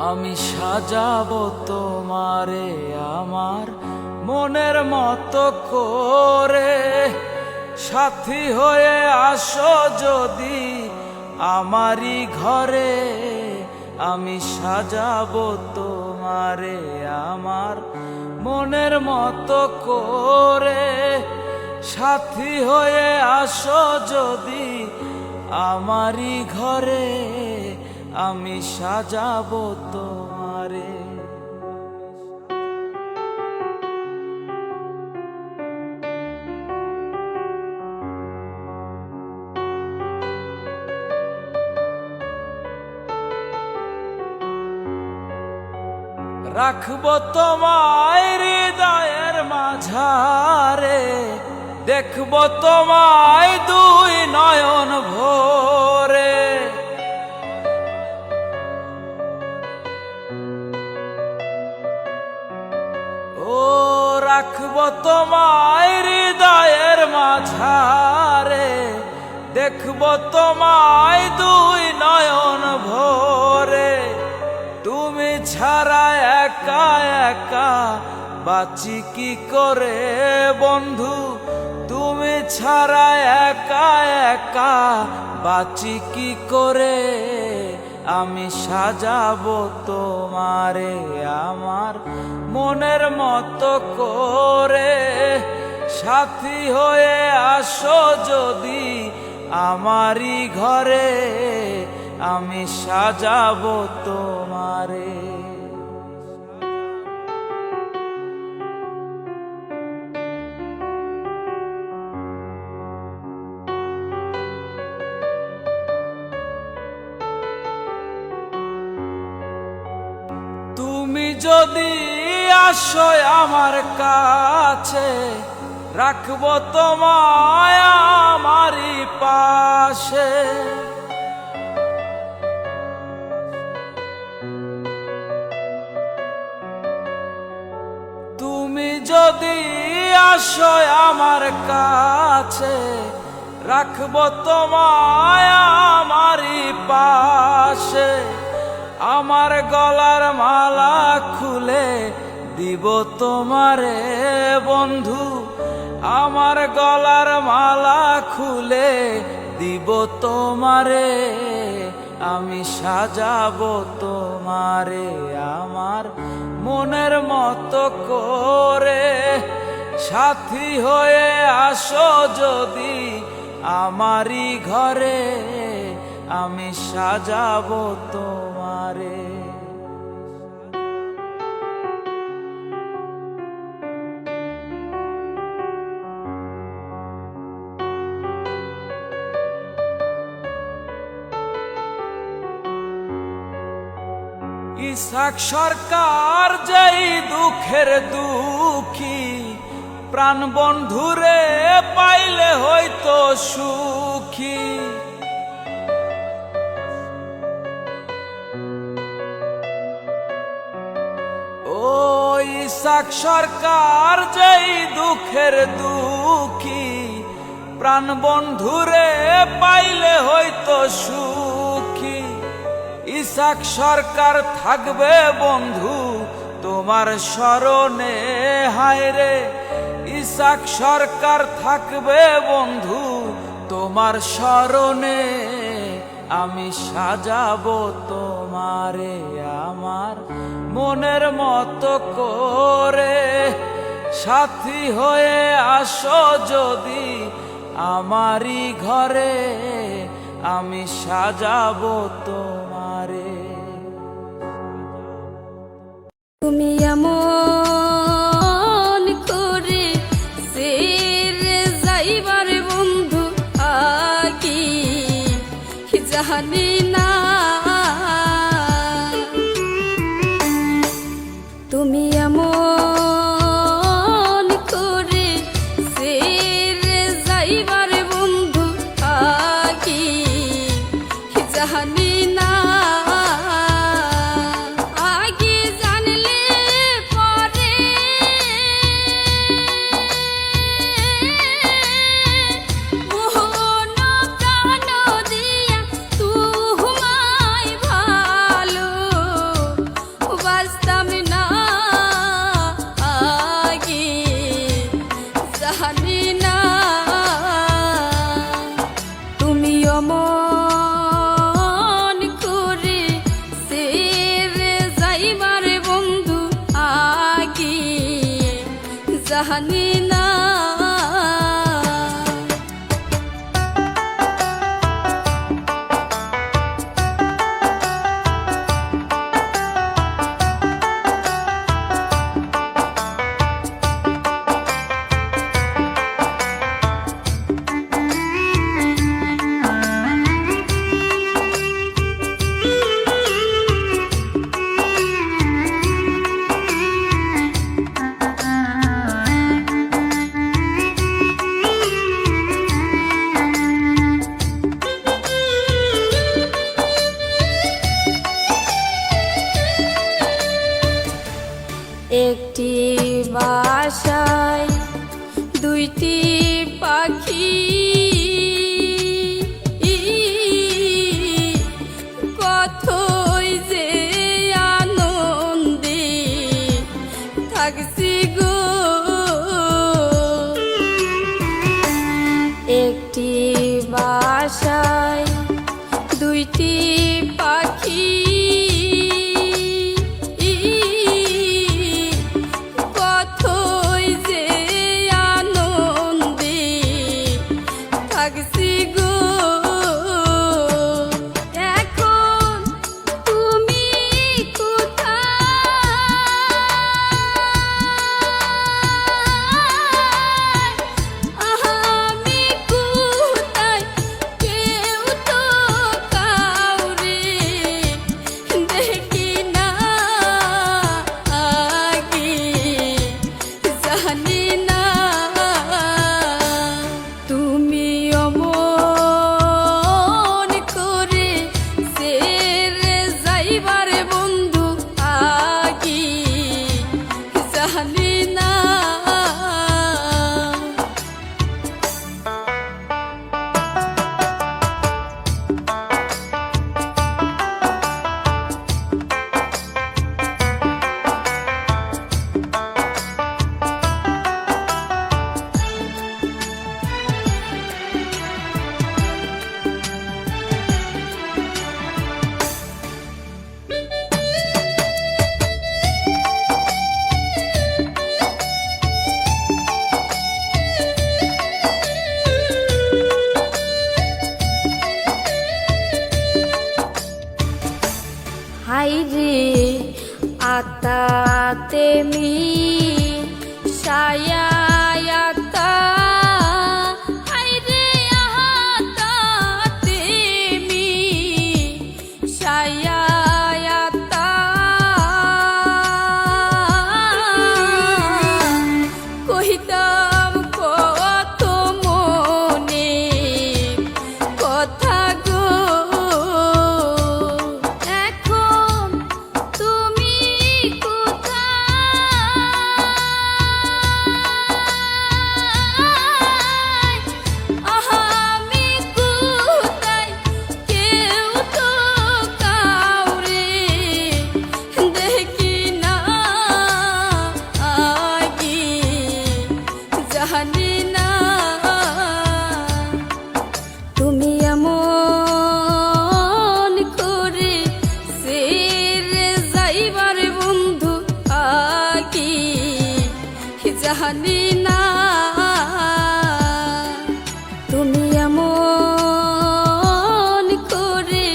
আমি সাজাবো তোমারে আমার মনের মতো করে, সাথী হয়ে আসো যদি আমারই ঘরে। আমি সাজাবো তোমারে আমার মনের মতো করে, সাথী হয়ে আসো যদি আমারই ঘরে। আমি সাজাবো তোমারে। রাখবো তোমায় হৃদয়ের মাঝারে, দেখবো তোমায় দুই নয়ন ভরে। ও রাখবো তোমায় হৃদয়ের মাঝারে, দেখবো তোমায় দুই নয়ন ভরে। তুমি ছাড়া একা একা বাঁচি কি করে বন্ধু, তুমি ছাড়া একা একা বাঁচি কি করে। আমি সাজাবো তোমারে আমার মনের মতো করে, সাথী হয়ে আসো যদি আমারই ঘরে। আমি সাজাবো তোমারে। তুমি যদি আসো আমার কাছে, রাখবো তোমায় আমারই পাশে। তুমি যদি আসো আমার কাছে, রাখবো তোমায় আমারই পাশে। আমার গলার মালা খুলে দিব তোমারে বন্ধু, আমার গলার মালা খুলে দিব তোমারে। আমি সাজাবো তোমারে আমার মনের মতো করে, সাথী হয়ে আসো যদি আমারই ঘরে। আমি সাজাবো তোমারে। ইসাক সরকার যেই দুঃখের দুঃখী, প্রাণ বন্ধুরে পাইলে হয়তো সুখী। ও ইসাক সরকার যেই দুঃখের দুঃখী, প্রাণ বন্ধুরে পাইলে হয়তো সুখী। ইসাক সরকার থাকবে বন্ধু তোমার স্মরণে, হায়রে ইসাক সরকার থাকবে বন্ধু তোমার স্মরণে। আমি সাজাবো তোমারে আমার মনের মতো করে, সাথী হয়ে আসো যদি আমারই ঘরে। আমি সাজাবো তোমারে। তুমি এমন করে সেরে যাইবার বন্ধু আকি জানি না। তুমি এমন করে সেরে যাইবার বন্ধু আকি জানি না। জানি না। একটি বাসায় দুইটি পাখি, কতই যে আনন্দে থাকছি গো। একটি বাসায় দুইটি পাখি, থাকছি গো। এখন তুমি কোথায়, আমি কোথায়, কেউ তো কাউরে দেখি না আগে, জানি না। তুমি অমন করে ছেড়ে যাইবার বন্ধু আগে, জানি না। হাইরে আতাতে মি সায়াতা, হাইরে আতাতে মি সায়াতা, কহিতাম কত মনে কথা গো। এখন তুমি কোথায়, আমি কোথায়, কেউ তো কাউরে দেখি না আগে, জানি না। তুমি এমন করে ছেড়ে যাইবার বন্ধু আগে, জানি না। তুমি এমন করে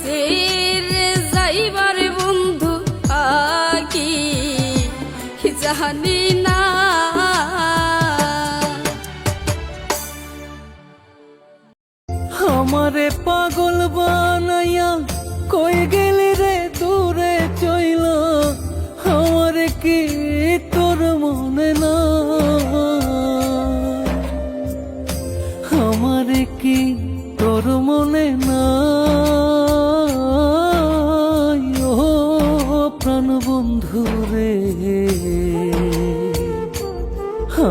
ছেড়ে যাইবার বন্ধু আগে, জানি না। আমারে পাগল বানাইয়া কই গেলি রে দূরে চইলা, আমারে কি তোর মনে না, আমারে কি তোর মনে না। ও প্রাণ বন্ধু রে,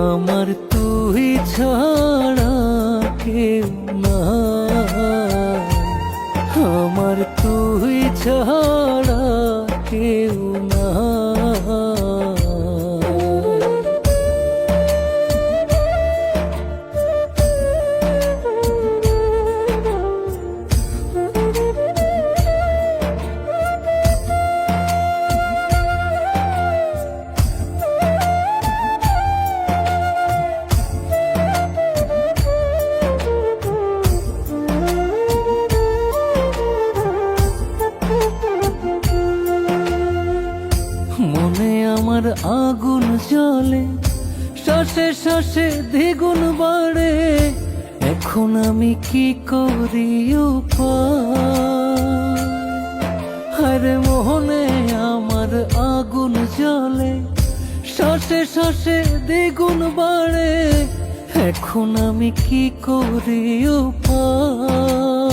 আমার তুই ছাড়া কেউ না, আমার তুই ছাড়া কেউ না। আমার আগুন জ্বলে, শ্বাসে শ্বাসে দ্বিগুণ বাড়ে, এখন আমি কি করি উপায়? আরে মোহনে আমার আগুন জ্বলে, শ্বাসে শ্বাসে দ্বিগুণ বাড়ে, এখন আমি কি করি উপায়?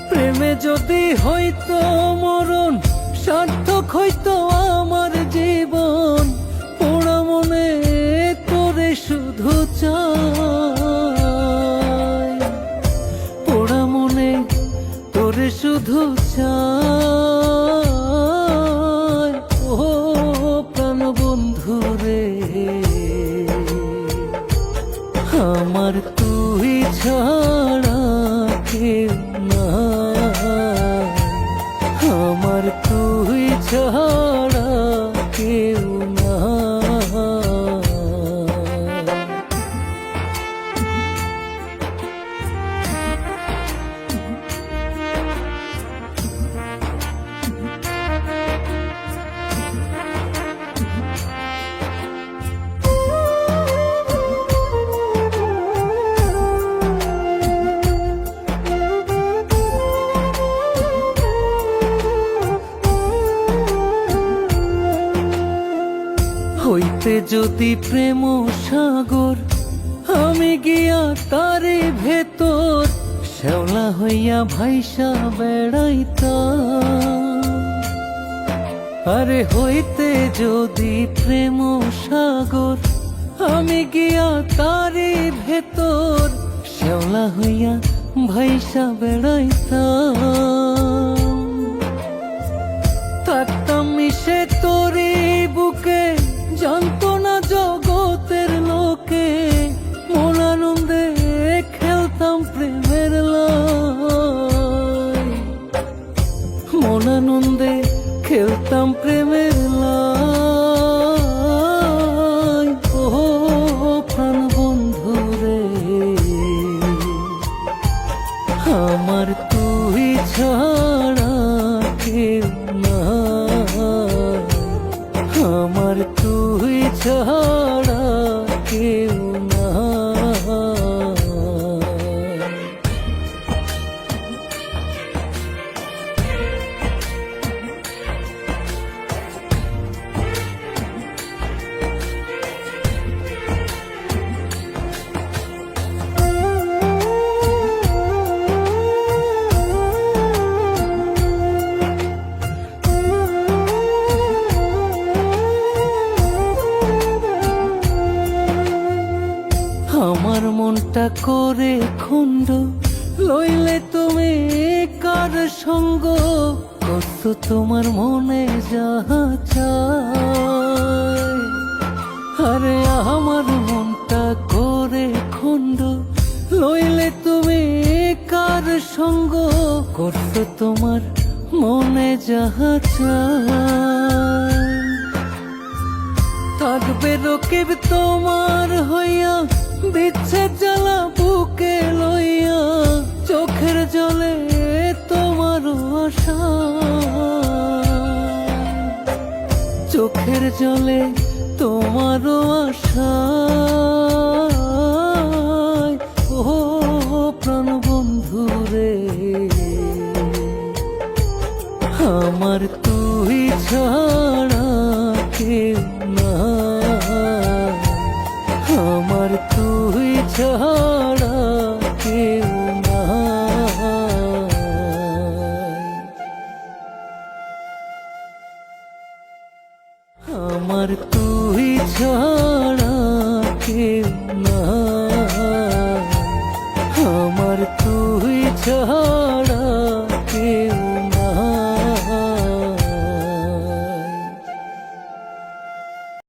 প্রেমে যদি হইতো মরণ, সার্থক হইতো আমার জীবন, পোড়া মনে তোরে শুধু চাই, পোড়া মনে তোরে শুধু চাই। ও প্রাণ বন্ধু রে, আমার তুই ছাড়া কেউ নাই, আমার তুই ছাড়া কেউ নাই। হইতে যদি প্রেম সাগর, আমি গিয়া তারে ভেতর, শ্যাওলা হইয়া ভাইসা বেড়াইতাম। আরে হইতে যদি প্রেম সাগর, আমি গিয়া তারে ভেতর, শ্যাওলা হইয়া ভাইসা বেড়াইতাম। থাকতাম মিশে তোরে বুকে, জানতো না জগতের লোকে, মন আনন্দে খেলতাম প্রেমের লাই, মন আনন্দে খেলতাম প্রেমের লাই। ও প্রাণ বন্ধু রে, আমার তুই ছাড়া কেউ নাই, আমার তুই ছাড়া কেউ নাই। আমার মনটা করে খন্ড, লইলে তুমি কার সঙ্গ, কত তোমার মনে যাহা চায়। আরে আমার মনটা করে খন্ড, লইলে তুমি কার সঙ্গ, কত তোমার মনে যাহা চায়। থাকবে রকিব তোমার হইয়া, বিচ্ছেদ জ্বালা বুকে লইয়া, চোখের জলে তোমার আশা, চোখের জলে তোমার আশা। ও প্রাণ বন্ধু রে, আমার তুই ছাড়া কেউ নাই, আমার তুই ছাড়া কেউ নাই, আমার তুই ছাড়া কেউ নাই।